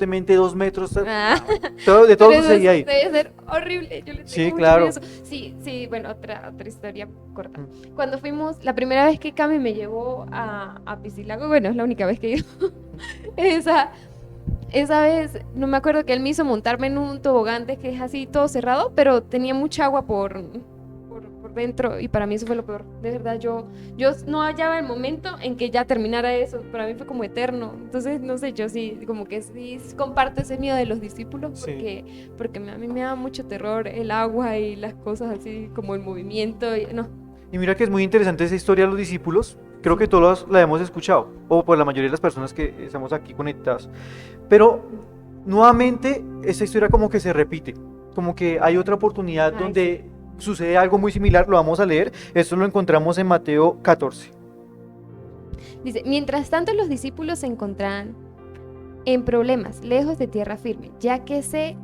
constantemente 2 metros, Ah, de todo pero eso sucedía ahí. debe ser horrible. Yo le Sí, tengo mucho claro. miedo a eso. Sí, sí, bueno, otra historia corta. Mm. Cuando fuimos, la primera vez que Cami me llevó a Piscilago, bueno, es la única vez que he ido. Esa, esa vez, no me acuerdo que él me hizo montarme en un tobogán de que es así todo cerrado, pero tenía mucha agua por dentro y para mí eso fue lo peor. De verdad, yo no hallaba el momento en que ya terminara eso. Para mí fue como eterno. Entonces, no sé, yo sí, como que sí comparto ese miedo de los discípulos Sí. porque a mí me da mucho terror el agua y las cosas así como el movimiento. No, Y mira que es muy interesante esa historia de los discípulos. Creo que sí. todos la hemos escuchado, o por la mayoría de las personas que estamos aquí conectadas. Pero nuevamente esa historia como que se repite, como que hay otra oportunidad Ay, sí. donde sucede algo muy similar, lo vamos a leer. Esto lo encontramos en Mateo 14. Dice, mientras tanto los discípulos se encontraban en problemas, lejos de tierra firme, ya que se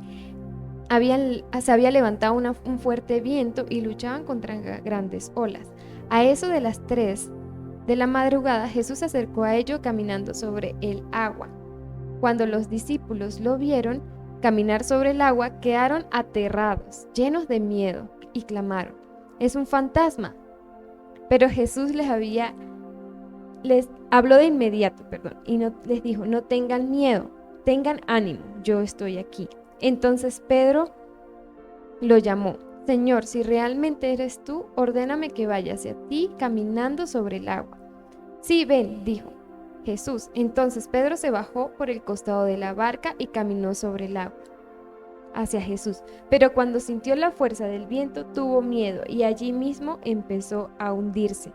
había levantado un fuerte viento y luchaban contra grandes olas. A eso de las 3 de la madrugada, Jesús se acercó a ellos caminando sobre el agua. Cuando los discípulos lo vieron caminar sobre el agua, quedaron aterrados, llenos de miedo, y clamaron, «Es un fantasma». Pero Jesús les habló de inmediato, y les dijo, «No tengan miedo, tengan ánimo, yo estoy aquí». Entonces Pedro lo llamó, «Señor, si realmente eres tú, ordéname que vaya hacia ti caminando sobre el agua». «Sí, ven», dijo Jesús. Entonces Pedro se bajó por el costado de la barca y caminó sobre el agua hacia Jesús. Pero cuando sintió la fuerza del viento, tuvo miedo y allí mismo empezó a hundirse.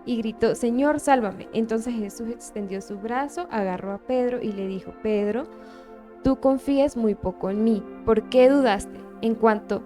Y gritó, «Señor, sálvame». Entonces Jesús extendió su brazo, agarró a Pedro y le dijo, «Pedro, tú confías muy poco en mí. ¿Por qué dudaste?» En cuanto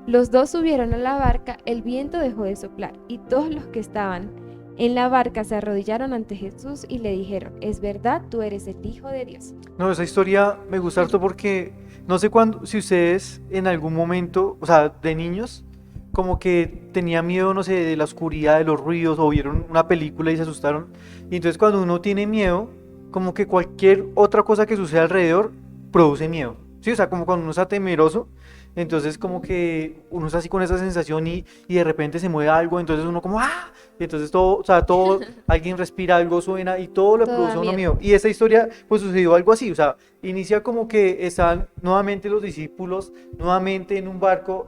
los dos subieron a la barca, el viento dejó de soplar y todos los que estaban en la barca se arrodillaron ante Jesús y le dijeron, «Es verdad, tú eres el Hijo de Dios». No, esa historia me gusta harto porque no sé cuándo, si ustedes en algún momento, o sea, de niños, como que tenían miedo, no sé, de la oscuridad, de los ruidos, o vieron una película y se asustaron. Y entonces cuando uno tiene miedo, como que cualquier otra cosa que suceda alrededor produce miedo. Sí, o sea, como cuando uno está temeroso, entonces como que uno está así con esa sensación y de repente se mueve algo, entonces uno como ¡ah! Y entonces todo, o sea, todo, alguien respira, algo suena y todo le Todo produce da a uno miedo. miedo. Y esta historia pues sucedió algo así, o sea, inicia como que están nuevamente los discípulos, nuevamente en un barco,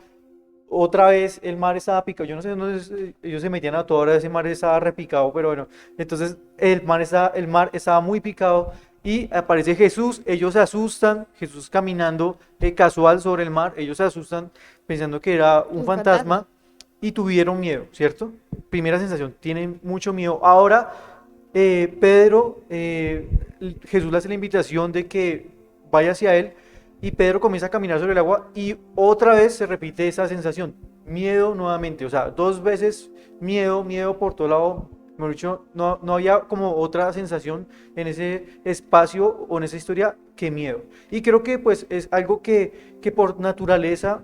otra vez el mar estaba picado, yo no sé dónde ellos se metían a toda hora, ese mar estaba repicado, pero bueno, entonces el mar estaba muy picado y aparece Jesús, ellos se asustan, Jesús caminando casual sobre el mar, ellos se asustan pensando que era un Un fantasma. fantasma y tuvieron miedo, ¿cierto? Primera sensación, tienen mucho miedo. Ahora, Pedro, Jesús le hace la invitación de que vaya hacia él y Pedro comienza a caminar sobre el agua y otra vez se repite esa sensación, miedo nuevamente, o sea, 2 veces miedo, miedo por todo lado, mejor dicho, no había como otra sensación en ese espacio o en esa historia que miedo. Y creo que pues es algo que por naturaleza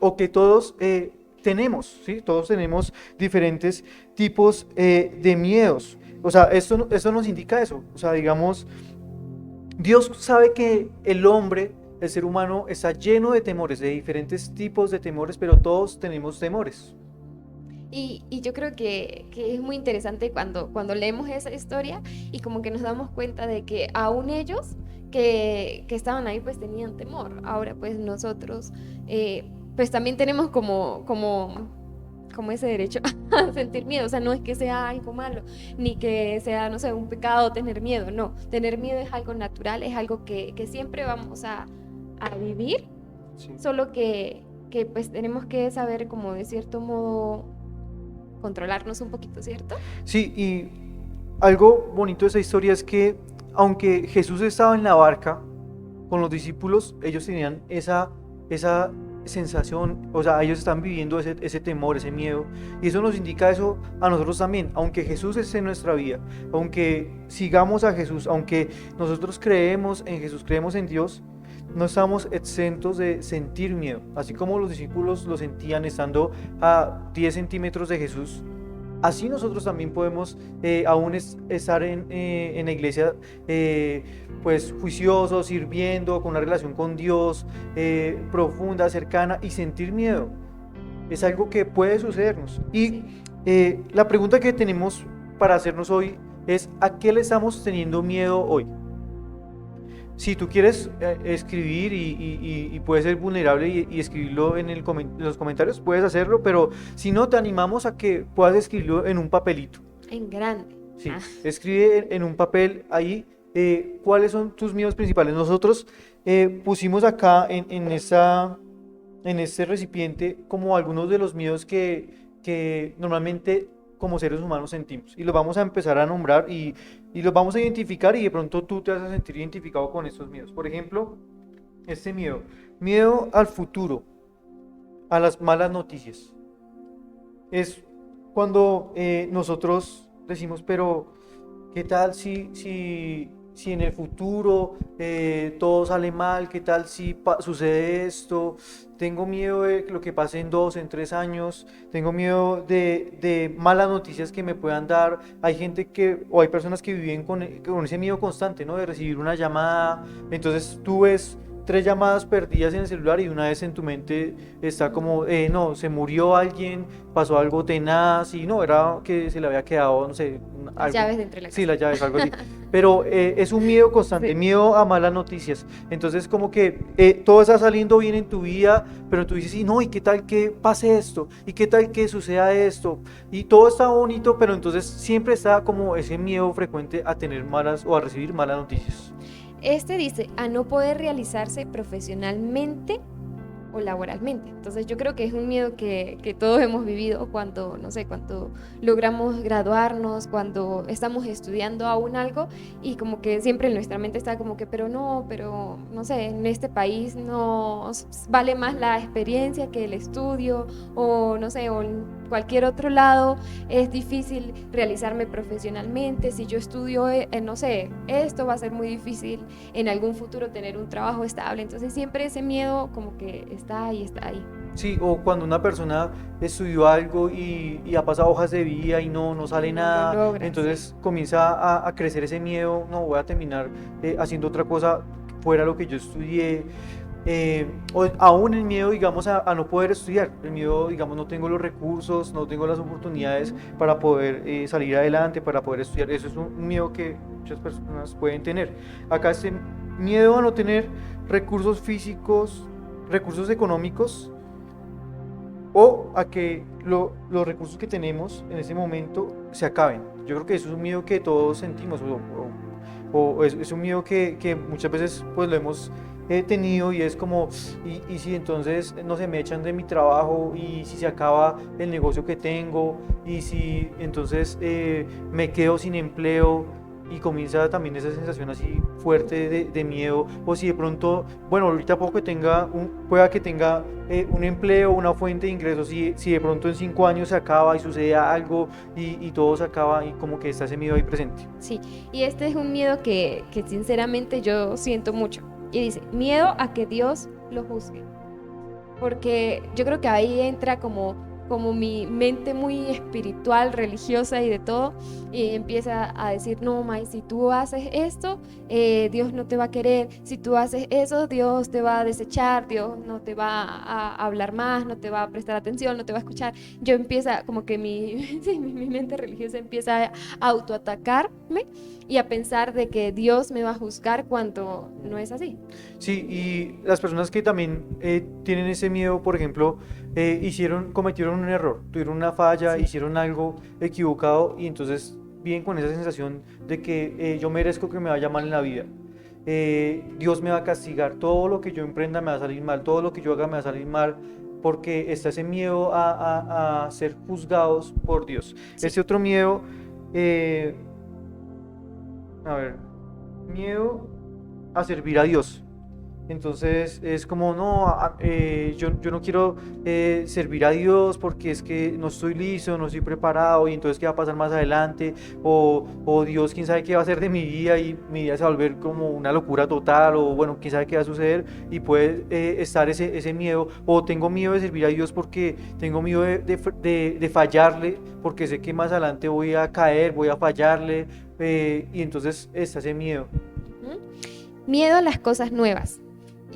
o que todos tenemos, ¿sí? Todos tenemos diferentes tipos de miedos. O sea, esto nos indica eso. O sea, digamos, Dios sabe que el hombre, el ser humano, está lleno de temores, de diferentes tipos de temores, pero todos tenemos temores. Y yo creo que es muy interesante cuando leemos esa historia y como que nos damos cuenta de que aún ellos que estaban ahí pues tenían temor. Ahora pues nosotros pues también tenemos como ese derecho a sentir miedo. O sea, no es que sea algo malo, ni que sea, no sé, un pecado tener miedo. No, tener miedo es algo natural, es algo que siempre vamos a vivir, Sí. solo que pues tenemos que saber como de cierto modo controlarnos un poquito, ¿cierto? Sí, y algo bonito de esa historia es que aunque Jesús estaba en la barca con los discípulos, ellos tenían esa sensación, o sea, ellos están viviendo ese temor, ese miedo, y eso nos indica eso a nosotros también, aunque Jesús esté en nuestra vida, aunque sigamos a Jesús, aunque nosotros creemos en Jesús, creemos en Dios, no estamos exentos de sentir miedo, así como los discípulos lo sentían estando a 10 centímetros de Jesús. así nosotros también podemos aún estar en la iglesia, pues juiciosos, sirviendo, con una relación con Dios profunda, cercana, y sentir miedo. Es algo que puede sucedernos. Y Sí. la pregunta que tenemos para hacernos hoy es: ¿a qué le estamos teniendo miedo hoy? Si tú quieres escribir y puedes ser vulnerable y escribirlo en los comentarios, puedes hacerlo, pero si no, te animamos a que puedas escribirlo en un papelito. En grande. Sí, Ah, escribe en un papel ahí cuáles son tus miedos principales. Nosotros pusimos acá en este recipiente como algunos de los miedos que normalmente como seres humanos sentimos. Y los vamos a empezar a nombrar y los vamos a identificar, y de pronto tú te vas a sentir identificado con estos miedos. Por ejemplo, este miedo. Miedo al futuro, a las malas noticias. Es cuando nosotros decimos, pero ¿qué tal si en el futuro todo sale mal? ¿Qué tal si sucede esto? Tengo miedo de lo que pase en 2, en 3 años. Tengo miedo de malas noticias que me puedan dar. Hay gente o hay personas que viven con ese miedo constante, ¿no? De recibir una llamada. Entonces tú ves 3 llamadas perdidas en el celular y una vez en tu mente está como, no, se murió alguien, pasó algo tenaz, y no, era que se le había quedado, no sé, las algo. llaves dentro de la Sí, casa. las llaves, algo así. Pero es un miedo constante, Sí. miedo a malas noticias. Entonces como que todo está saliendo bien en tu vida, pero tú dices, sí, no, ¿y qué tal que pase esto? ¿Y qué tal que suceda esto? Y todo está bonito, pero entonces siempre está como ese miedo frecuente a tener malas o a recibir malas noticias. Este dice a no poder realizarse profesionalmente o laboralmente. Entonces yo creo que es un miedo que todos hemos vivido cuando, no sé, cuando logramos graduarnos, cuando estamos estudiando aún algo y como que siempre en nuestra mente está como que, pero no sé, en este país no vale más la experiencia que el estudio o no sé, o en cualquier otro lado es difícil realizarme profesionalmente. Si yo estudio, no sé, esto va a ser muy difícil en algún futuro tener un trabajo estable. Entonces siempre ese miedo como que está ahí, está ahí. Sí, o cuando una persona estudió algo y ha pasado hojas de vida y no Y sale no lo nada, logra, sí. entonces comienza a crecer ese miedo: no, voy a terminar haciendo otra cosa fuera de lo que yo estudié. O aún el miedo, digamos, a no poder estudiar. El miedo, digamos, no tengo los recursos, no tengo las oportunidades Ujú. para poder salir adelante, para poder estudiar. Eso es un miedo que muchas personas pueden tener. Acá este miedo a no tener recursos físicos, recursos económicos, o a que los recursos que tenemos en ese momento se acaben. Yo creo que eso es un miedo que todos sentimos, o es un miedo que muchas veces pues lo hemos tenido, y es como, y si entonces no se me echan de mi trabajo, y si se acaba el negocio que tengo, y si entonces me quedo sin empleo, y comienza también esa sensación así fuerte de miedo, o si de pronto, bueno, ahorita poco que pueda que tenga un empleo, una fuente de ingresos, si de pronto en 5 años se acaba y sucede algo y todo se acaba, y como que está ese miedo ahí presente. Sí, y este es un miedo que sinceramente yo siento mucho. Y dice, miedo a que Dios lo juzgue. Porque yo creo que ahí entra como mi mente muy espiritual, religiosa y de todo, y empieza a decir, no, May, si tú haces esto, Dios no te va a querer. Si tú haces eso, Dios te va a desechar, Dios no te va a hablar más, no te va a prestar atención, no te va a escuchar. Yo empieza como que sí, mi mente religiosa empieza a autoatacarme y a pensar de que Dios me va a juzgar cuando no es así. Sí, y las personas que también tienen ese miedo, por ejemplo, cometieron un error, tuvieron una falla, Sí. hicieron algo equivocado, y entonces vienen con esa sensación de que yo merezco que me vaya mal en la vida. Dios me va a castigar, todo lo que yo emprenda me va a salir mal, todo lo que yo haga me va a salir mal, porque está ese miedo a ser juzgados por Dios. Sí. Ese otro miedo, eh, a ver, miedo a servir a Dios. Entonces es como, no, yo no quiero servir a Dios porque es que no estoy listo, no estoy preparado y entonces qué va a pasar más adelante, o Dios quién sabe qué va a hacer de mi vida y mi vida se va a volver como una locura total, o bueno, quién sabe qué va a suceder y puede estar ese miedo, o tengo miedo de servir a Dios porque tengo miedo de fallarle, porque sé que más adelante voy a caer, voy a fallarle, y entonces está ese miedo. Ujú. Miedo a las cosas nuevas.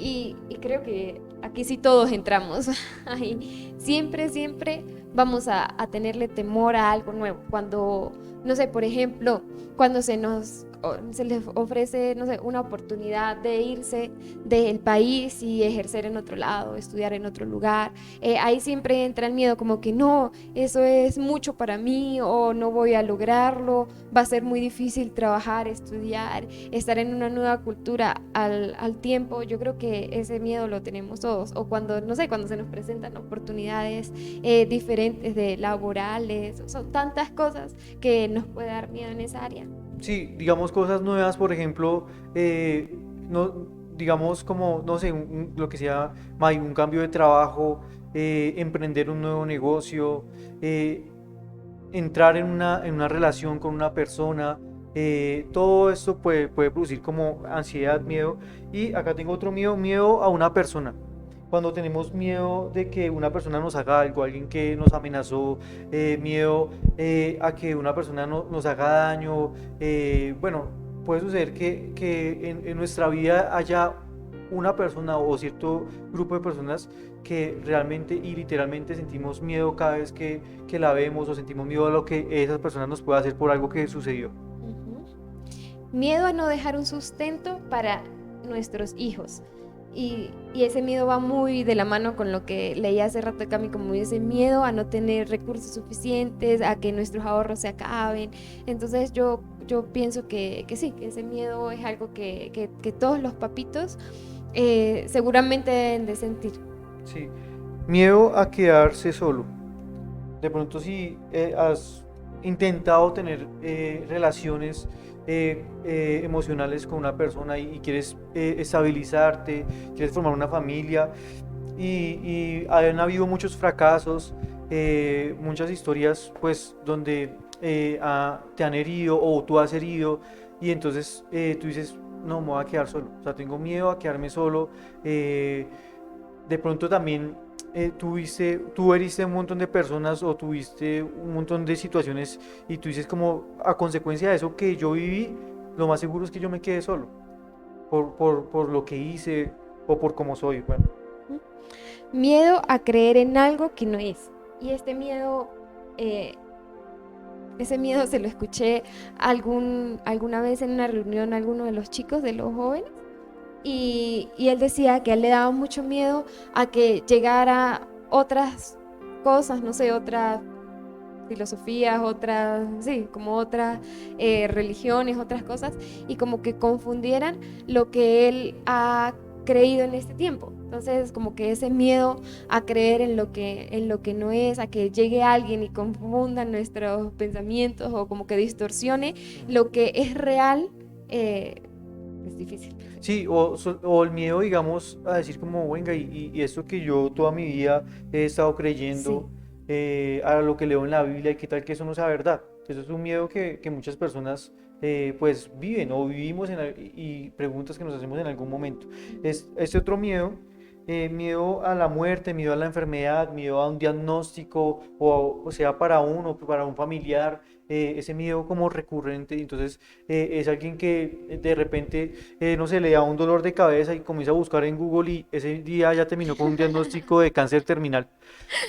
Y creo que aquí sí todos entramos. Ahí siempre, siempre vamos a tenerle temor a algo nuevo. Cuando, no sé, por ejemplo, cuando se les ofrece, no sé, una oportunidad de irse del país y ejercer en otro lado, estudiar en otro lugar, ahí siempre entra el miedo como que no, eso es mucho para mí o no voy a lograrlo, va a ser muy difícil trabajar, estudiar, estar en una nueva cultura al tiempo. Yo creo que ese miedo lo tenemos todos. O cuando, no sé, cuando se nos presentan oportunidades diferentes de laborales, son tantas cosas que nos puede dar miedo en esa área. Sí, digamos cosas nuevas, por ejemplo, no, digamos como, no sé, lo que sea, un cambio de trabajo, emprender un nuevo negocio, eh, entrar en una relación con una persona, todo esto puede producir como ansiedad, miedo. Y acá tengo otro miedo, miedo a una persona. Cuando tenemos miedo de que una persona nos haga algo, alguien que nos amenazó, miedo a que una persona nos haga daño, bueno, puede suceder que en nuestra vida haya una persona o cierto grupo de personas que realmente y literalmente sentimos miedo cada vez que la vemos, o sentimos miedo a lo que esas personas nos puede hacer por algo que sucedió. Ujú. Miedo a no dejar un sustento para nuestros hijos. Y ese miedo va muy de la mano con lo que leí hace rato, Cami, como ese miedo a no tener recursos suficientes, a que nuestros ahorros se acaben. Entonces yo pienso que sí, que ese miedo es algo que todos los papitos seguramente deben de sentir. Sí, miedo a quedarse solo. De pronto si has intentado tener relaciones emocionales con una persona y quieres estabilizarte, quieres formar una familia y han habido muchos fracasos, muchas historias pues donde te han herido o tú has herido y entonces tú dices, no, me voy a quedar solo, o sea, tengo miedo a quedarme solo. De pronto también tú heriste a un montón de personas o tuviste un montón de situaciones y tú dices como a consecuencia de eso que yo viví, lo más seguro es que yo me quede solo por lo que hice o por cómo soy. Bueno, ¿Mm? Miedo a creer en algo que no es. Y este miedo, eh, ese miedo se lo escuché alguna vez en una reunión a alguno de los chicos, de los jóvenes, y él decía que a él le daba mucho miedo a que llegara otras cosas, no sé, otras filosofías, otras, sí, como otras religiones, otras cosas, y como que confundieran lo que él ha creído en este tiempo. Entonces, como que ese miedo a creer en lo que no es, a que llegue alguien y confunda nuestros pensamientos o como que distorsione ujú. lo que es real, eh, es difícil. Sí, o el miedo, digamos, a decir como, venga, y esto que yo toda mi vida he estado Sí. creyendo, a lo que leo en la Biblia, y qué tal que eso no sea verdad. Eso es un miedo que muchas personas pues viven o vivimos y preguntas que nos hacemos en algún momento. Este otro miedo, miedo a la muerte, miedo a la enfermedad, miedo a un diagnóstico, o sea, para uno, para un familiar, ese miedo como recurrente. Entonces, es alguien que de repente no sé, le da un dolor de cabeza y comienza a buscar en Google y ese día ya terminó con un diagnóstico de cáncer terminal.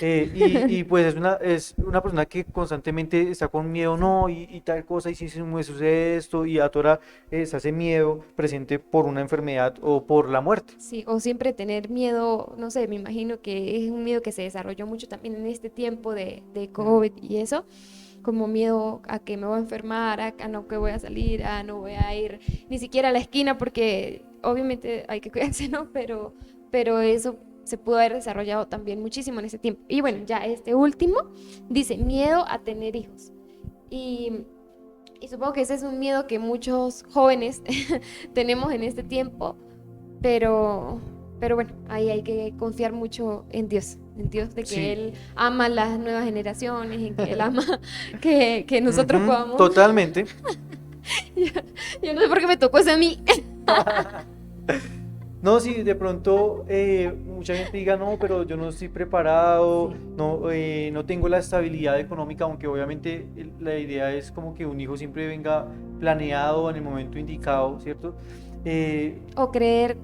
Y pues es una persona que constantemente está con miedo, no, y tal cosa, y si se me sucede esto, y ahora se hace miedo presente por una enfermedad o por la muerte. Sí, o siempre tener miedo, no sé, me imagino que es un miedo que se desarrolló mucho también en este tiempo de Mm. COVID y eso, como miedo a que me voy a enfermar, a no que voy a salir, a no voy a ir ni siquiera a la esquina porque obviamente hay que cuidarse, ¿no? Pero eso se pudo haber desarrollado también muchísimo en ese tiempo. Y bueno, Sí. ya este último dice miedo a tener hijos. Y, y supongo que ese es un miedo que muchos jóvenes tenemos en este tiempo pero, pero bueno, ahí hay que confiar mucho en Dios de que Sí. Él ama las nuevas generaciones, en que Él ama que nosotros Ujú, podamos. totalmente. Yo no sé por qué me tocó eso a mí. No, si de pronto mucha gente diga, no, pero yo no estoy preparado, Sí. no tengo la estabilidad económica, aunque obviamente la idea es como que un hijo siempre venga planeado en el momento indicado, ¿cierto? O creer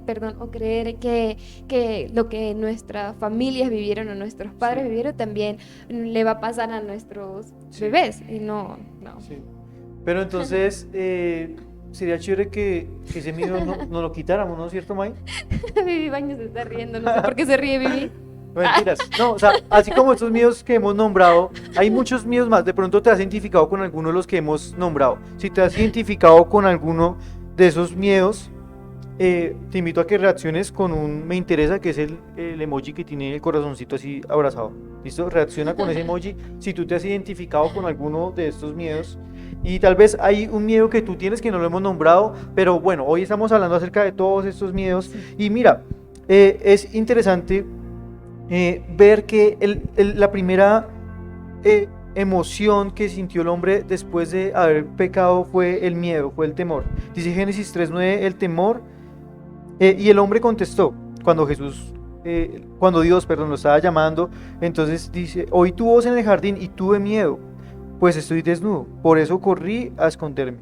que lo que nuestras familias vivieron o nuestros padres Sí, vivieron también le va a pasar a nuestros sí, bebés. Y no. sí. Pero entonces sería chévere que ese miedo no lo quitáramos, ¿no es cierto, May? Vivi Baños se está riendo, no sé por qué se ríe Vivi. Mentiras. No, o sea, así como estos miedos que hemos nombrado, hay muchos miedos más. De pronto te has identificado con alguno de los que hemos nombrado. Si te has identificado con alguno de esos miedos, te invito a que reacciones con un me interesa, que es el emoji que tiene el corazoncito así abrazado. ¿Listo? Reacciona con ese emoji si tú te has identificado con alguno de estos miedos. Y tal vez hay un miedo que tú tienes que no lo hemos nombrado, pero bueno, hoy estamos hablando acerca de todos estos miedos. Y mira, es interesante ver que la primera emoción que sintió el hombre después de haber pecado fue el miedo, fue el temor. Dice Génesis 3:9, el temor, y el hombre contestó cuando Dios, perdón, lo estaba llamando, entonces dice, oí tu voz en el jardín y tuve miedo, pues estoy desnudo, por eso corrí a esconderme.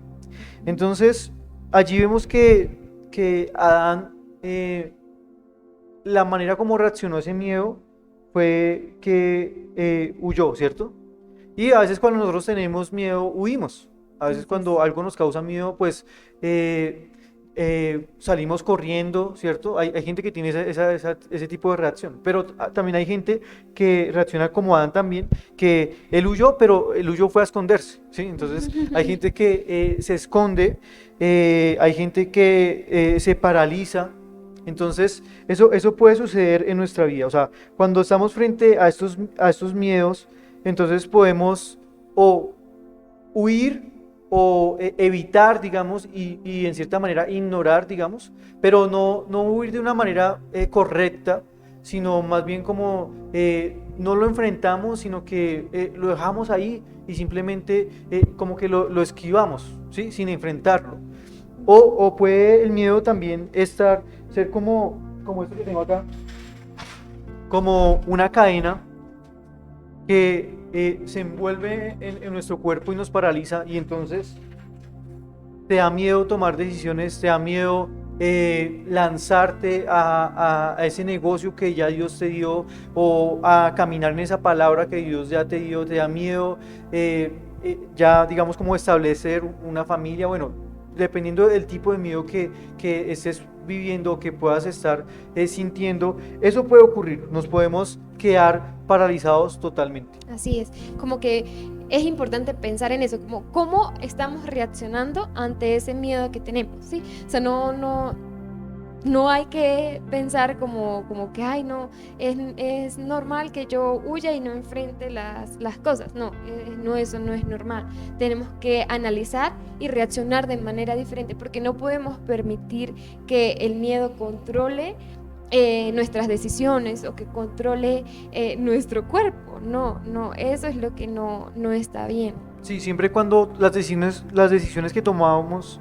Entonces, allí vemos que Adán, la manera como reaccionó a ese miedo fue que huyó, ¿cierto? Y a veces cuando nosotros tenemos miedo, huimos. A veces Así es. cuando algo nos causa miedo, pues salimos corriendo, ¿cierto? Hay gente que tiene ese tipo de reacción, pero también hay gente que reacciona como Adán también, que él huyó, pero el huyó fue a esconderse, ¿sí? Entonces hay gente que se esconde, hay gente que se paraliza. Entonces, eso puede suceder en nuestra vida. O sea, cuando estamos frente a estos miedos, entonces podemos o huir o evitar, digamos, y en cierta manera ignorar, digamos, pero no huir de una manera correcta, sino más bien como no lo enfrentamos, sino que lo dejamos ahí y simplemente como que lo esquivamos, ¿sí? Sin enfrentarlo. O puede el miedo también ser como esto que tengo acá, como una cadena que se envuelve en nuestro cuerpo y nos paraliza, y entonces te da miedo tomar decisiones, te da miedo lanzarte a ese negocio que ya Dios te dio, o a caminar en esa palabra que Dios ya te dio, te da miedo ya digamos como establecer una familia, bueno, dependiendo del tipo de miedo que estés viviendo, que puedas estar sintiendo, eso puede ocurrir, nos podemos quedar paralizados totalmente. Así es, como que es importante pensar en eso, como cómo estamos reaccionando ante ese miedo que tenemos, ¿sí? O sea, no hay que pensar como que, ay, no, es normal que yo huya y no enfrente las cosas. No, no, eso no es normal. Tenemos que analizar y reaccionar de manera diferente, porque no podemos permitir que el miedo controle nuestras decisiones o que controle nuestro cuerpo. No, eso es lo que no está bien. Sí, siempre cuando las decisiones que tomamos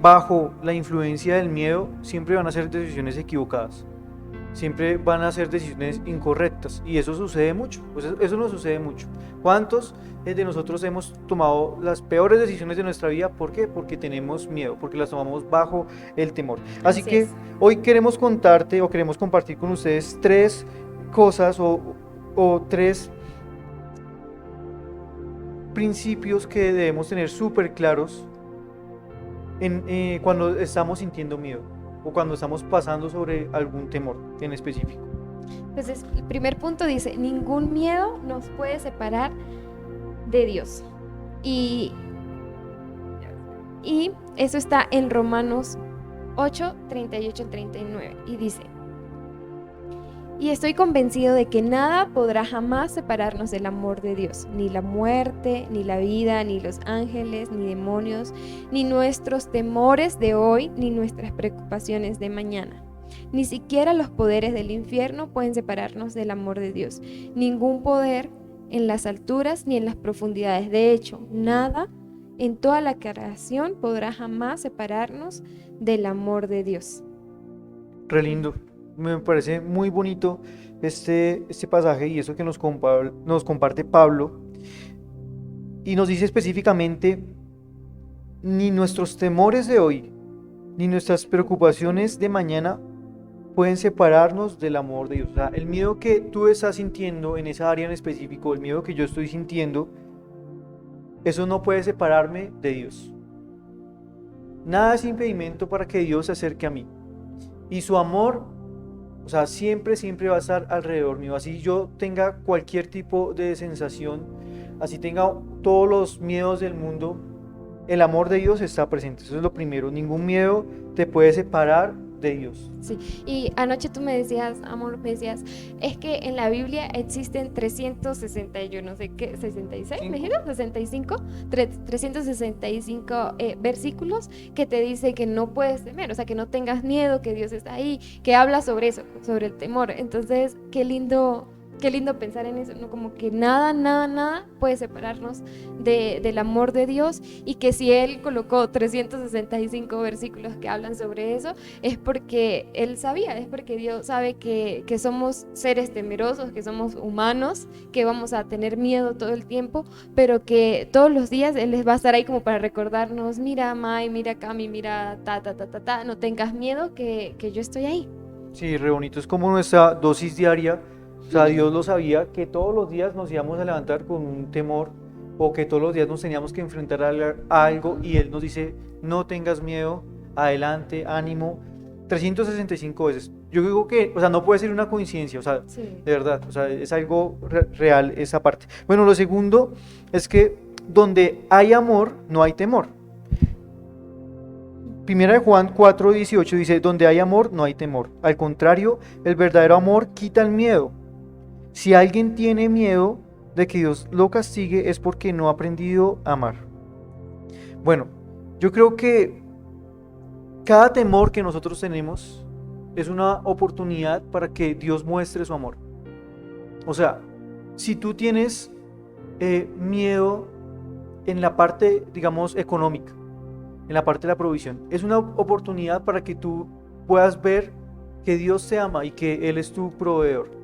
bajo la influencia del miedo, siempre van a ser decisiones equivocadas, siempre van a ser decisiones incorrectas, y eso sucede mucho, pues eso nos sucede mucho. ¿Cuántos de nosotros hemos tomado las peores decisiones de nuestra vida? ¿Por qué? Porque tenemos miedo, porque las tomamos bajo el temor. Así Así que es. hoy queremos contarte o queremos compartir con ustedes tres cosas o tres principios que debemos tener súper claros cuando estamos sintiendo miedo o cuando estamos pasando sobre algún temor en específico. Entonces, el primer punto dice, ningún miedo nos puede separar de Dios. Y eso está en Romanos 8, 38 al 39. Y dice, Y estoy convencido de que nada podrá jamás separarnos del amor de Dios, ni la muerte, ni la vida, ni los ángeles, ni demonios, ni nuestros temores de hoy, ni nuestras preocupaciones de mañana. Ni siquiera los poderes del infierno pueden separarnos del amor de Dios. Ningún poder en las alturas ni en las profundidades. De hecho, nada en toda la creación podrá jamás separarnos del amor de Dios. Re lindo. Me parece muy bonito este pasaje y eso que nos comparte Pablo. Y nos dice específicamente, ni nuestros temores de hoy, ni nuestras preocupaciones de mañana pueden separarnos del amor de Dios. O sea, el miedo que tú estás sintiendo en esa área en específico, el miedo que yo estoy sintiendo, eso no puede separarme de Dios. Nada es impedimento para que Dios se acerque a mí. Y su amor, o sea, siempre va a estar alrededor mío. Así yo tenga cualquier tipo de sensación, así tenga todos los miedos del mundo, el amor de Dios está presente. Eso es lo primero. Ningún miedo te puede separar de Dios. Sí, y anoche tú me decías, amor, me decías, es que en la Biblia existen 360, yo no sé qué, 66, ¿me dijiste? 65, 365 versículos que te dice que no puedes temer, o sea, que no tengas miedo, que Dios está ahí, que habla sobre eso, sobre el temor. Entonces, qué lindo pensar en eso, ¿no? Como que nada puede separarnos del amor de Dios, y que si Él colocó 365 versículos que hablan sobre eso, es porque Él sabía, es porque Dios sabe que somos seres temerosos, que somos humanos, que vamos a tener miedo todo el tiempo, pero que todos los días Él les va a estar ahí como para recordarnos, mira Mai, mira Cami, mira no tengas miedo, que yo estoy ahí. Sí, re bonito. Es como nuestra dosis diaria. O sea, Dios lo sabía, que todos los días nos íbamos a levantar con un temor, o que todos los días nos teníamos que enfrentar a algo, y Él nos dice, no tengas miedo, adelante, ánimo, 365 veces. Yo digo que, o sea, no puede ser una coincidencia, o sea, Sí. de verdad, o sea, es algo real esa parte. Bueno, lo segundo es que donde hay amor, no hay temor. Primera de Juan 4:18 dice, donde hay amor, no hay temor. Al contrario, el verdadero amor quita el miedo. Si alguien tiene miedo de que Dios lo castigue, es porque no ha aprendido a amar. Bueno, yo creo que cada temor que nosotros tenemos es una oportunidad para que Dios muestre su amor. O sea, si tú tienes miedo en la parte, digamos, económica, en la parte de la provisión, es una oportunidad para que tú puedas ver que Dios te ama y que Él es tu proveedor.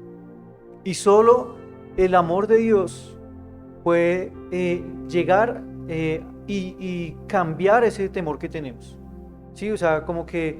Y solo el amor de Dios puede llegar y cambiar ese temor que tenemos. ¿Sí? O sea, como que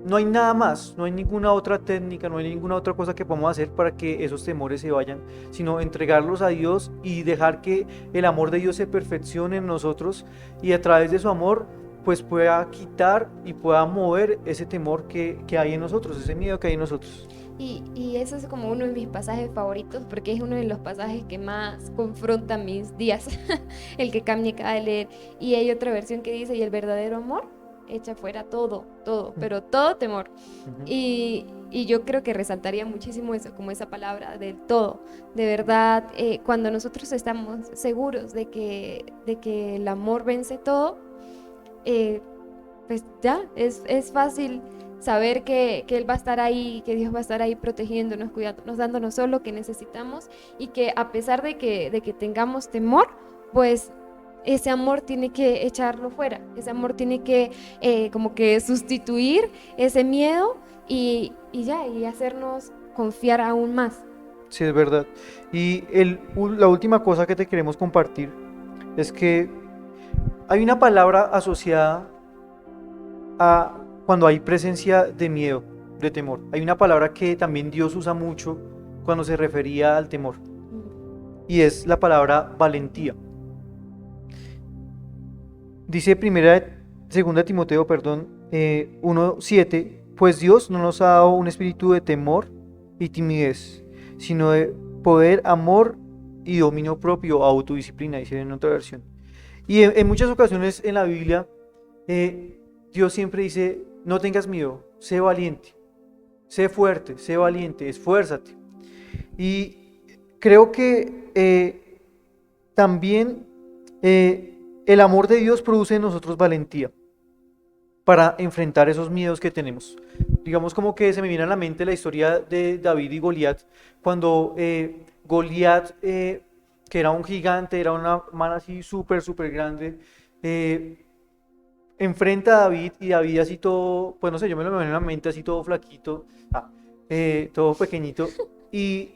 no hay nada más, no hay ninguna otra técnica, no hay ninguna otra cosa que podamos hacer para que esos temores se vayan, sino entregarlos a Dios y dejar que el amor de Dios se perfeccione en nosotros, y a través de su amor pues pueda quitar y pueda mover ese temor que hay en nosotros, ese miedo que hay en nosotros. Y eso es como uno de mis pasajes favoritos, porque es uno de los pasajes que más confronta mis días, el que Cami acaba de leer. Y hay otra versión que dice, y el verdadero amor echa fuera todo, pero todo temor. Y yo creo que resaltaría muchísimo eso, como esa palabra del todo. De verdad, cuando nosotros estamos seguros de que el amor vence todo, pues ya, es fácil saber que Él va a estar ahí, que Dios va a estar ahí protegiéndonos, cuidándonos, dándonos solo lo que necesitamos, y que a pesar de que tengamos temor, pues ese amor tiene que echarlo fuera, ese amor tiene que como que sustituir ese miedo y hacernos confiar aún más. Sí, es verdad. Y la última cosa que te queremos compartir es que hay una palabra asociada a cuando hay presencia de miedo, de temor. Hay una palabra que también Dios usa mucho cuando se refería al temor, y es la palabra valentía. Dice segunda Timoteo, 1:7, pues Dios no nos ha dado un espíritu de temor y timidez, sino de poder, amor y dominio propio, autodisciplina, dice en otra versión. Y en muchas ocasiones en la Biblia, Dios siempre dice, no tengas miedo, sé valiente, sé fuerte, sé valiente, esfuérzate. Y creo que también el amor de Dios produce en nosotros valentía para enfrentar esos miedos que tenemos. Digamos como que se me viene a la mente la historia de David y Goliat, cuando Goliat, que era un gigante, era una mano así súper, súper grande, eh, enfrenta a David y David así todo, pues no sé, yo me lo imagino en la mente así todo flaquito, todo pequeñito. Y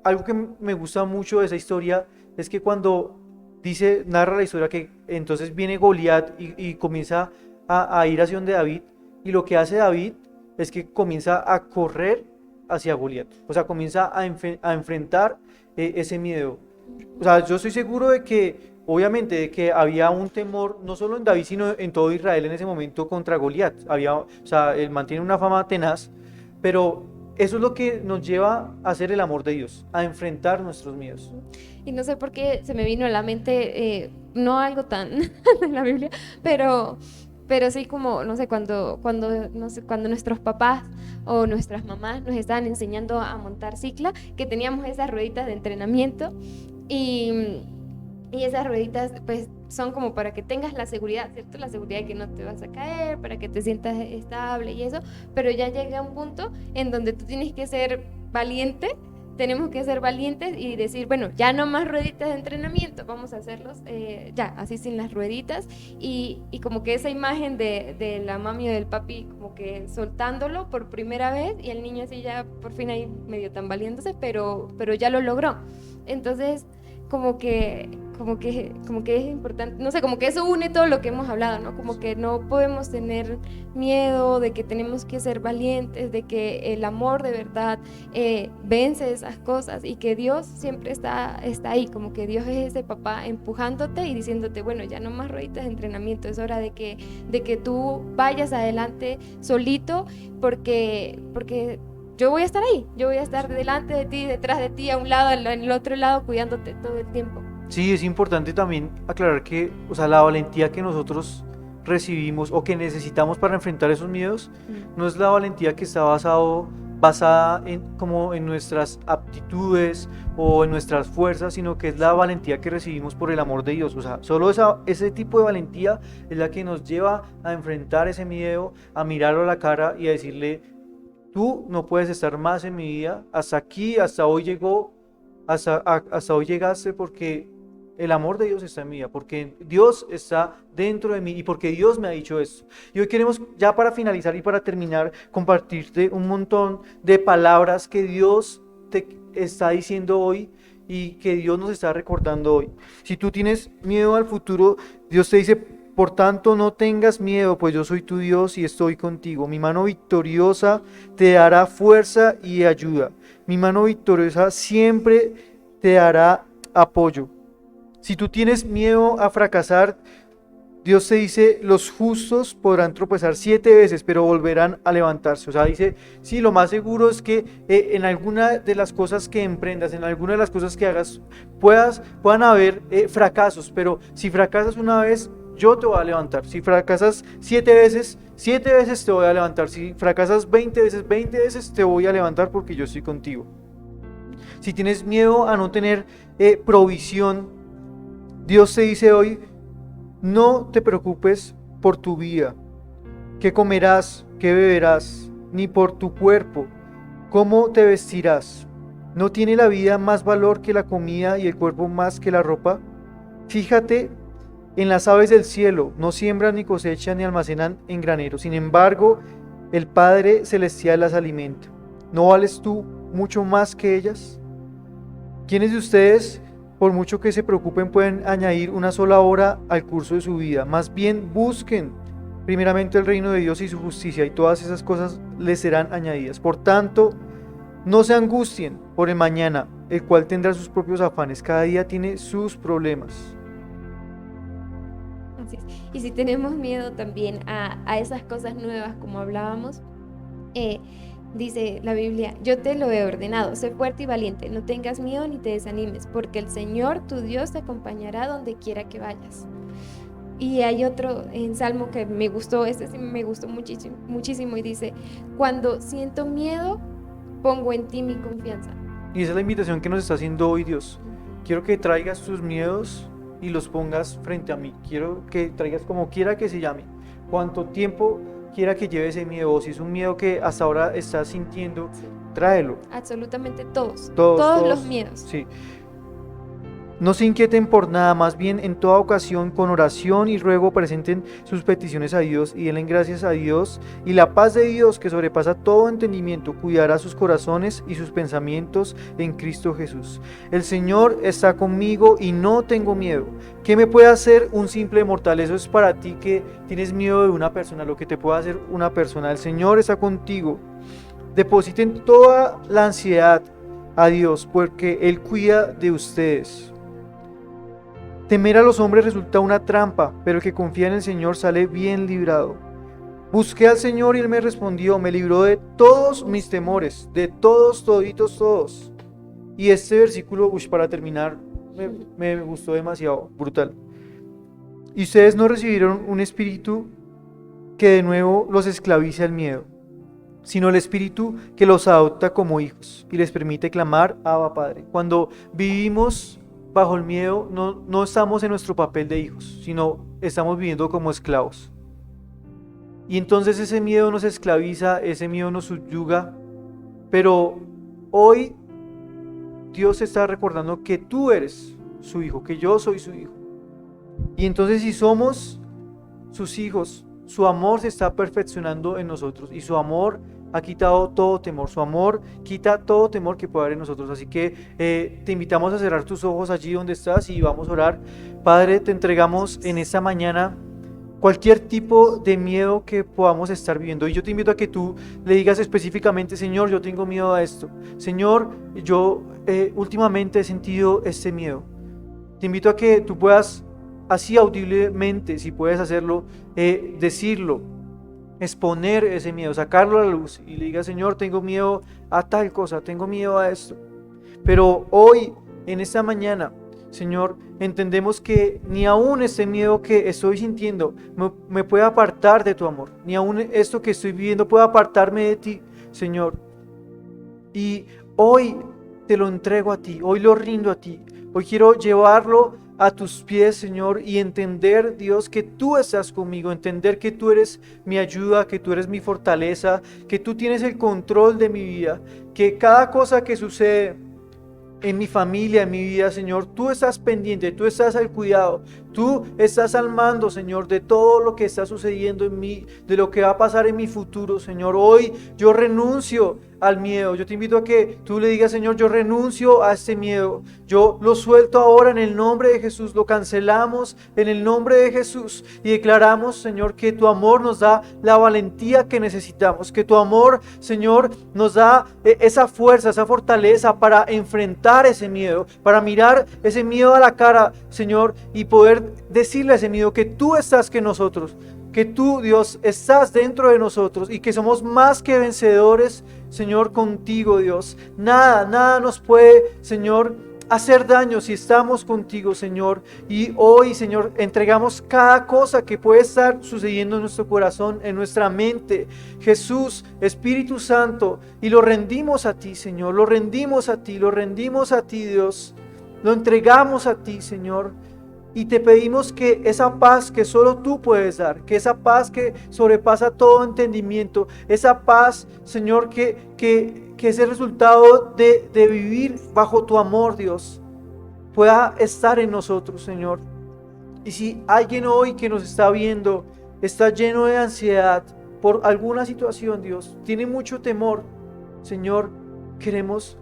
algo que me gusta mucho de esa historia es que cuando narra la historia que entonces viene Goliat y comienza a ir hacia donde David, y lo que hace David es que comienza a correr hacia Goliat, o sea, comienza a enfrentar ese miedo. O sea, yo estoy seguro de que, obviamente, de que había un temor, no solo en David, sino en todo Israel en ese momento contra Goliat. O sea, él mantiene una fama tenaz, pero eso es lo que nos lleva a hacer el amor de Dios, a enfrentar nuestros miedos. Y no sé por qué se me vino a la mente, no algo tan de la Biblia, pero sí como, no sé, no sé, cuando nuestros papás o nuestras mamás nos estaban enseñando a montar cicla, que teníamos esas rueditas de entrenamiento y, y esas rueditas pues son como para que tengas la seguridad, ¿cierto? La seguridad de que no te vas a caer, para que te sientas estable y eso, pero ya llega un punto en donde tú tienes que ser valiente. Tenemos que ser valientes y decir, bueno, ya no más rueditas de entrenamiento, vamos a hacerlos ya, así sin las rueditas. Y como que esa imagen de la mami o del papi como que soltándolo por primera vez y el niño así ya por fin ahí medio tambaleándose, pero ya lo logró. Entonces, como que es importante, no sé, como que eso une todo lo que hemos hablado, ¿no? Como que no podemos tener miedo, de que tenemos que ser valientes, de que el amor de verdad vence esas cosas y que Dios siempre está ahí, como que Dios es ese papá empujándote y diciéndote, bueno, ya no más rueditas de entrenamiento, es hora de que tú vayas adelante solito porque yo voy a estar ahí, yo voy a estar delante de ti, detrás de ti, a un lado, en el otro lado, cuidándote todo el tiempo. Sí, es importante también aclarar que, o sea, la valentía que nosotros recibimos o que necesitamos para enfrentar esos miedos no es la valentía que está basada en nuestras aptitudes o en nuestras fuerzas, sino que es la valentía que recibimos por el amor de Dios. O sea, solo ese tipo de valentía es la que nos lleva a enfrentar ese miedo, a mirarlo a la cara y a decirle: tú no puedes estar más en mi vida, hasta aquí, hasta hoy hasta hoy llegaste porque el amor de Dios está en mí, porque Dios está dentro de mí y porque Dios me ha dicho esto. Y hoy queremos, ya para finalizar y para terminar, compartirte un montón de palabras que Dios te está diciendo hoy y que Dios nos está recordando hoy. Si tú tienes miedo al futuro, Dios te dice: por tanto, no tengas miedo, pues yo soy tu Dios y estoy contigo. Mi mano victoriosa te dará fuerza y ayuda. Mi mano victoriosa siempre te dará apoyo. Si tú tienes miedo a fracasar, Dios te dice: los justos podrán tropezar 7 veces, pero volverán a levantarse. O sea, dice, sí, lo más seguro es que en alguna de las cosas que emprendas, en alguna de las cosas que hagas, puedan haber fracasos, pero si fracasas una vez, yo te voy a levantar. Si fracasas 7 veces, 7 veces te voy a levantar. Si fracasas 20 veces, 20 veces te voy a levantar porque yo estoy contigo. Si tienes miedo a no tener provisión, Dios te dice hoy: no te preocupes por tu vida, qué comerás, qué beberás, ni por tu cuerpo, cómo te vestirás. ¿No tiene la vida más valor que la comida y el cuerpo más que la ropa? Fíjate en las aves del cielo, no siembran ni cosechan ni almacenan en graneros. Sin embargo, el Padre Celestial las alimenta. ¿No vales tú mucho más que ellas? ¿Quiénes de ustedes, por mucho que se preocupen, pueden añadir una sola hora al curso de su vida? Más bien busquen primeramente el reino de Dios y su justicia, y todas esas cosas les serán añadidas. Por tanto, no se angustien por el mañana, el cual tendrá sus propios afanes. Cada día tiene sus problemas. Así es. Y si tenemos miedo también a esas cosas nuevas, como hablábamos, dice la Biblia: yo te lo he ordenado, sé fuerte y valiente, no tengas miedo ni te desanimes, porque el Señor tu Dios te acompañará donde quiera que vayas. Y hay otro en Salmo que me gustó, este sí me gustó muchísimo, muchísimo, y dice: cuando siento miedo, pongo en ti mi confianza. Y esa es la invitación que nos está haciendo hoy Dios. Quiero que traigas tus miedos y los pongas frente a mí. Quiero que traigas como quiera que se llame. Cuánto tiempo quiera que lleve ese miedo. O si es un miedo que hasta ahora estás sintiendo, tráelo. Absolutamente todos Todos. los miedos. Sí. No se inquieten por nada, más bien en toda ocasión con oración y ruego presenten sus peticiones a Dios y denle gracias a Dios, y la paz de Dios que sobrepasa todo entendimiento cuidará sus corazones y sus pensamientos en Cristo Jesús. El Señor está conmigo y no tengo miedo. ¿Qué me puede hacer un simple mortal? Eso es para ti que tienes miedo de una persona, lo que te puede hacer una persona. El Señor está contigo. Depositen toda la ansiedad a Dios porque Él cuida de ustedes. Temer a los hombres resulta una trampa, pero el que confía en el Señor sale bien librado. Busqué al Señor y Él me respondió, me libró de todos mis temores, de todos, toditos, todos. Y este versículo, para terminar, me gustó demasiado, brutal. Y ustedes no recibieron un espíritu que de nuevo los esclavice al miedo, sino el espíritu que los adopta como hijos y les permite clamar, Abba, Padre. Cuando vivimos bajo el miedo, no estamos en nuestro papel de hijos, sino estamos viviendo como esclavos. Y entonces ese miedo nos esclaviza, ese miedo nos subyuga, pero hoy Dios está recordando que tú eres su hijo, que yo soy su hijo. Y entonces si somos sus hijos, su amor se está perfeccionando en nosotros y su amor ha quitado todo temor. Su amor quita todo temor que pueda haber en nosotros. Así que te invitamos a cerrar tus ojos allí donde estás y vamos a orar. Padre, te entregamos en esta mañana cualquier tipo de miedo que podamos estar viviendo. Y yo te invito a que tú le digas específicamente, Señor, yo tengo miedo a esto. Señor, yo últimamente he sentido este miedo. Te invito a que tú puedas, así audiblemente, si puedes hacerlo, decirlo, exponer ese miedo, sacarlo a la luz y le diga, Señor, tengo miedo a tal cosa, tengo miedo a esto. Pero hoy, en esta mañana, Señor, entendemos que ni aún este miedo que estoy sintiendo me puede apartar de tu amor, ni aún esto que estoy viviendo puede apartarme de ti, Señor. Y hoy te lo entrego a ti, hoy lo rindo a ti, hoy quiero llevarlo a tus pies, Señor, y entender, Dios, que tú estás conmigo, entender que tú eres mi ayuda, que tú eres mi fortaleza, que tú tienes el control de mi vida, que cada cosa que sucede en mi familia, en mi vida, Señor, tú estás pendiente, tú estás al cuidado, tú estás al mando, Señor, de todo lo que está sucediendo en mí, de lo que va a pasar en mi futuro, Señor. Hoy yo renuncio al miedo. Yo te invito a que tú le digas, Señor, yo renuncio a este miedo. Yo lo suelto ahora en el nombre de Jesús, lo cancelamos en el nombre de Jesús y declaramos, Señor, que tu amor nos da la valentía que necesitamos, que tu amor, Señor, nos da esa fuerza, esa fortaleza para enfrentar ese miedo, para mirar ese miedo a la cara, Señor, y poder decirle a ese miedo que tú estás con nosotros, que tú, Dios, estás dentro de nosotros y que somos más que vencedores, Señor, contigo, Dios. Nada nos puede, Señor, hacer daño si estamos contigo, Señor. Y hoy, Señor, entregamos cada cosa que puede estar sucediendo en nuestro corazón, en nuestra mente, Jesús, Espíritu Santo, y lo rendimos a ti, Señor. Lo rendimos a ti, Dios. Lo entregamos a ti, Señor. Y te pedimos que esa paz que solo tú puedes dar, que esa paz que sobrepasa todo entendimiento, esa paz, Señor, que es el resultado de vivir bajo tu amor, Dios, pueda estar en nosotros, Señor. Y si alguien hoy que nos está viendo está lleno de ansiedad por alguna situación, Dios, tiene mucho temor, Señor, queremos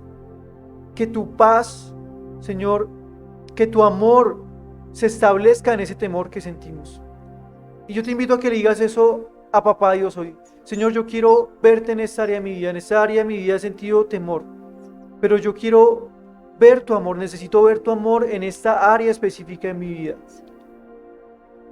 que tu paz, Señor, que tu amor se establezca en ese temor que sentimos. Y yo te invito a que le digas eso a Papá Dios hoy. Señor, yo quiero verte en esta área de mi vida. En esta área de mi vida he sentido temor, pero yo quiero ver tu amor. Necesito ver tu amor en esta área específica de mi vida.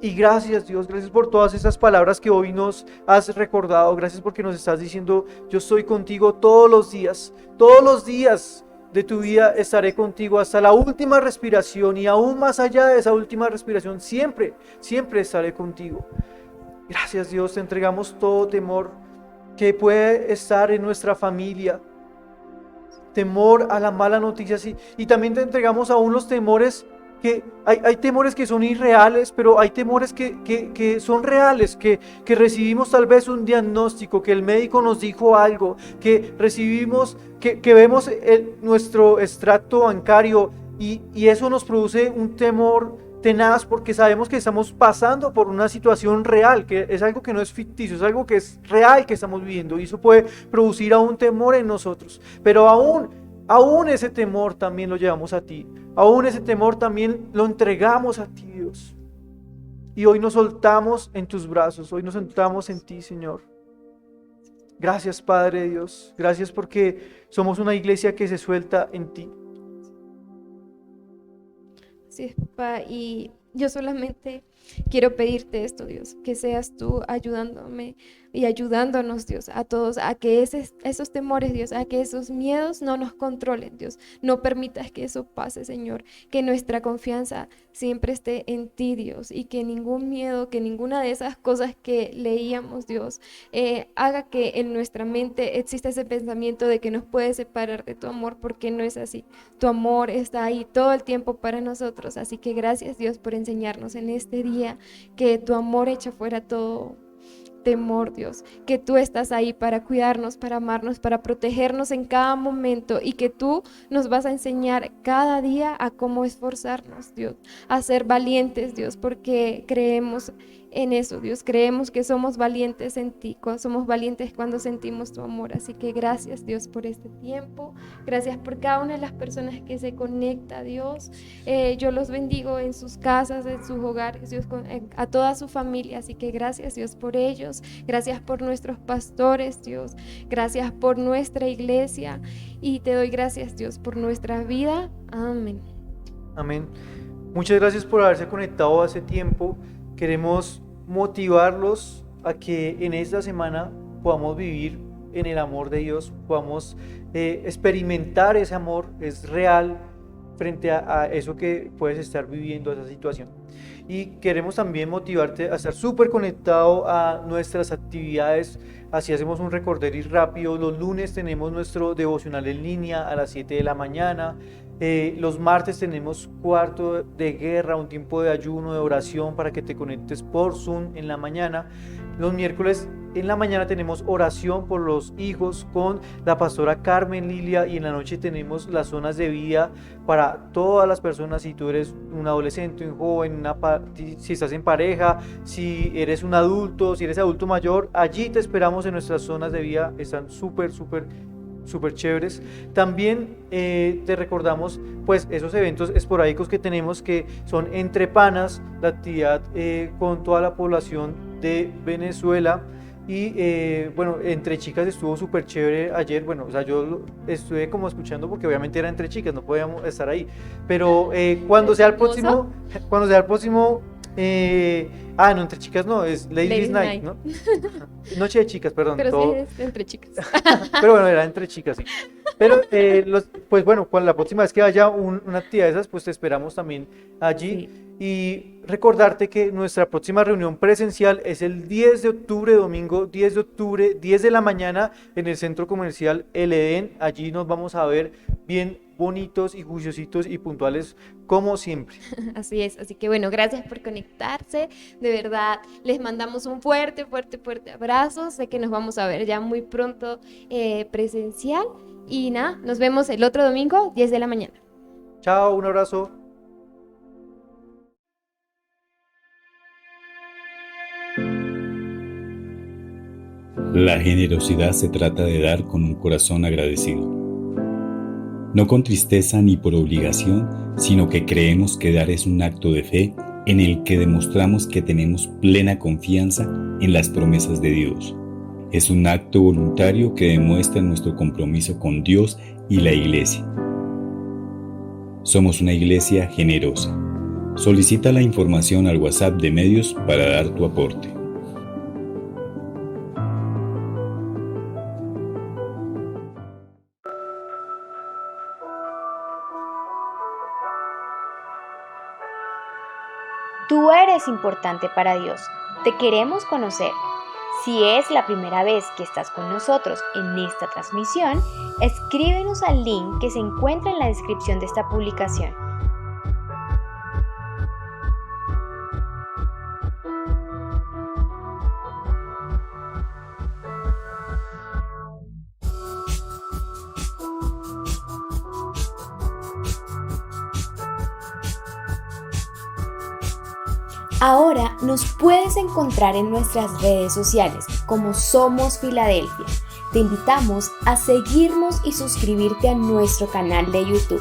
Y gracias, Dios, gracias por todas esas palabras que hoy nos has recordado. Gracias porque nos estás diciendo, yo estoy contigo todos los días. Todos los días de tu vida estaré contigo hasta la última respiración y aún más allá de esa última respiración, siempre, siempre estaré contigo. Gracias Dios, te entregamos todo temor que puede estar en nuestra familia, temor a la mala noticia, sí, y también te entregamos aún los temores que hay temores que son irreales, pero hay temores que son reales, que recibimos tal vez un diagnóstico, que el médico nos dijo algo, que recibimos, que vemos nuestro extracto bancario y eso nos produce un temor tenaz porque sabemos que estamos pasando por una situación real, que es algo que no es ficticio, es algo que es real que estamos viviendo y eso puede producir aún temor en nosotros, pero aún ese temor también lo llevamos a ti, aún ese temor también lo entregamos a ti, Dios. Y hoy nos soltamos en tus brazos, hoy nos soltamos en ti, Señor. Gracias, Padre Dios, gracias porque somos una iglesia que se suelta en ti. Sí, papá, y yo solamente quiero pedirte esto, Dios, que seas tú ayudándome y ayudándonos, Dios, a todos, a que esos temores, Dios, a que esos miedos no nos controlen, Dios. No permitas que eso pase, Señor, que nuestra confianza siempre esté en ti, Dios, y que ningún miedo, que ninguna de esas cosas que leíamos, Dios, haga que en nuestra mente exista ese pensamiento de que nos puede separar de tu amor, porque no es así. Tu amor está ahí todo el tiempo para nosotros, así que gracias, Dios, por enseñarnos en este día que tu amor echa fuera todo temor, Dios, que tú estás ahí para cuidarnos, para amarnos, para protegernos en cada momento y que tú nos vas a enseñar cada día a cómo esforzarnos, Dios, a ser valientes, Dios, porque creemos en eso, Dios, creemos que somos valientes en ti, somos valientes cuando sentimos tu amor, así que gracias, Dios, por este tiempo, gracias por cada una de las personas que se conecta, Dios, yo los bendigo en sus casas, en sus hogares, Dios, a toda su familia, así que gracias, Dios, por ellos, gracias por nuestros pastores, Dios, gracias por nuestra iglesia y te doy gracias, Dios, por nuestra vida, amén. Amén. Muchas gracias por haberse conectado hace tiempo. Queremos motivarlos a que en esta semana podamos vivir en el amor de Dios, podamos experimentar ese amor, es real frente a eso que puedes estar viviendo, esa situación. Y queremos también motivarte a estar súper conectado a nuestras actividades. Así hacemos un recorderis rápido. Los lunes tenemos nuestro devocional en línea a las 7 de la mañana. Los martes tenemos cuarto de guerra, un tiempo de ayuno, de oración para que te conectes por Zoom en la mañana. Los miércoles en la mañana tenemos oración por los hijos con la pastora Carmen Lilia y en la noche tenemos las zonas de vida para todas las personas. Si tú eres un adolescente, un joven, si estás en pareja, si eres un adulto, si eres adulto mayor, allí te esperamos en nuestras zonas de vida. Están súper chéveres. También te recordamos pues esos eventos esporádicos que tenemos que son Entre Panas, la actividad con toda la población de Venezuela. Y bueno, Entre Chicas estuvo súper chévere ayer. Bueno, o sea, yo estuve como escuchando porque obviamente era entre chicas, no podíamos estar ahí. Pero cuando sea el próximo, no, Entre Chicas no, es Ladies Night, ¿no? Noche de chicas, perdón. Pero todo. sí es entre chicas. Pero bueno, era entre chicas, sí. Pero pues bueno, cuando la próxima vez que haya una actividad de esas, pues te esperamos también allí. Sí. Y recordarte que nuestra próxima reunión presencial es el 10 de octubre, domingo 10 de octubre, 10 de la mañana, en el Centro Comercial El Edén. Allí nos vamos a ver bien bonitos y juiciositos y puntuales como siempre. Así es, así que bueno, gracias por conectarse, de verdad, les mandamos un fuerte abrazo, sé que nos vamos a ver ya muy pronto presencial y nada, nos vemos el otro domingo, 10 de la mañana. Chao, un abrazo. La generosidad se trata de dar con un corazón agradecido. No con tristeza ni por obligación, sino que creemos que dar es un acto de fe en el que demostramos que tenemos plena confianza en las promesas de Dios. Es un acto voluntario que demuestra nuestro compromiso con Dios y la Iglesia. Somos una iglesia generosa. Solicita la información al WhatsApp de Medios para dar tu aporte. Tú eres importante para Dios. Te queremos conocer. Si es la primera vez que estás con nosotros en esta transmisión, escríbenos al link que se encuentra en la descripción de esta publicación. Ahora nos puedes encontrar en nuestras redes sociales como Somos Filadelfia. Te invitamos a seguirnos y suscribirte a nuestro canal de YouTube.